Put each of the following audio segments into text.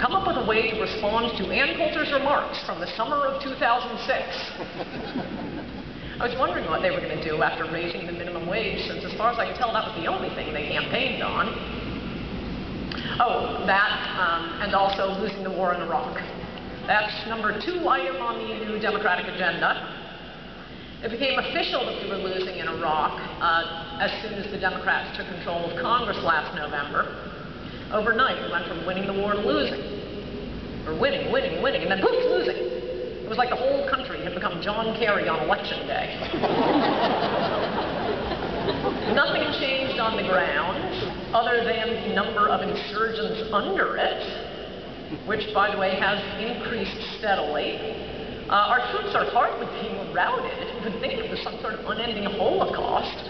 come up with a way to respond to Ann Coulter's remarks from the summer of 2006. I was wondering what they were going to do after raising the minimum wage, since as far as I could tell, that was the only thing they campaigned on. Oh, that, and also losing the war in Iraq. That's number 2 item on the new Democratic agenda. It became official that we were losing in Iraq as soon as the Democrats took control of Congress last November. Overnight, we went from winning the war to losing. Or winning, and then poof, losing. It was like the whole country had become John Kerry on election day. Nothing changed on the ground, other than the number of insurgents under it, which, by the way, has increased steadily. Our troops are hardly being routed. You would think it was some sort of unending Holocaust.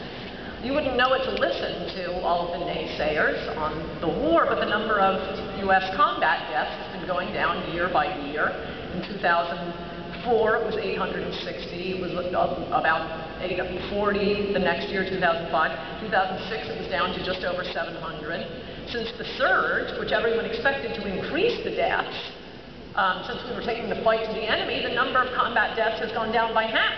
You wouldn't know it to listen to all of the naysayers on the war, but the number of U.S. combat deaths has been going down year by year. In 2004, it was 860. It was about 840 the next year, 2005. 2006, it was down to just over 700. Since the surge, which everyone expected to increase the deaths, since we were taking the fight to the enemy, the number of combat deaths has gone down by half.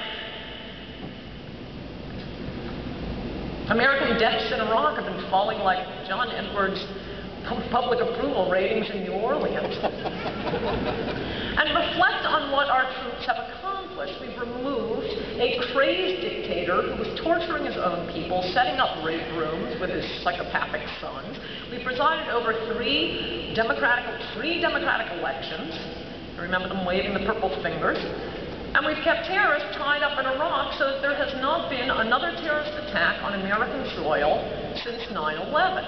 American deaths in Iraq have been falling like John Edwards' public approval ratings in New Orleans. And reflect on what our troops have accomplished. We've removed a crazed dictator who was torturing his own people, setting up rape rooms with his psychopathic sons. We presided over 3 democratic elections. I remember them waving the purple fingers. And we've kept terrorists tied up in Iraq so that there has not been another terrorist attack on American soil since 9/11.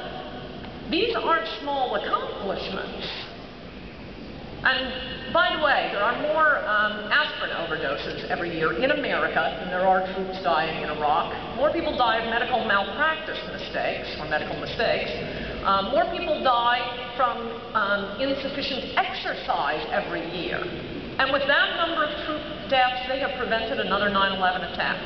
These aren't small accomplishments. And by the way, there are more aspirin overdoses every year in America than there are troops dying in Iraq. More people die of medical malpractice mistakes, or medical mistakes. More people die from insufficient exercise every year. And with that number of troop deaths, they have prevented another 9/11 attack.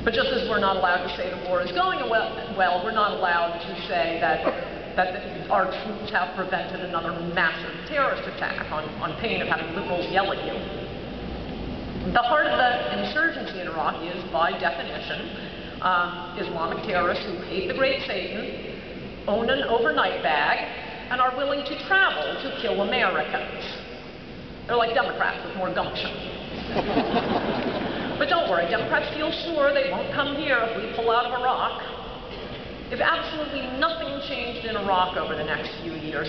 But just as we're not allowed to say the war is going well, we're not allowed to say that our troops have prevented another massive terrorist attack on pain of having liberals yell at you. The heart of the insurgency in Iraq is, by definition, Islamic terrorists who hate the great Satan, own an overnight bag, and are willing to travel to kill Americans. They're like Democrats with more gumption. But don't worry, Democrats feel sure they won't come here if we pull out of Iraq. If absolutely nothing changed in Iraq over the next few years,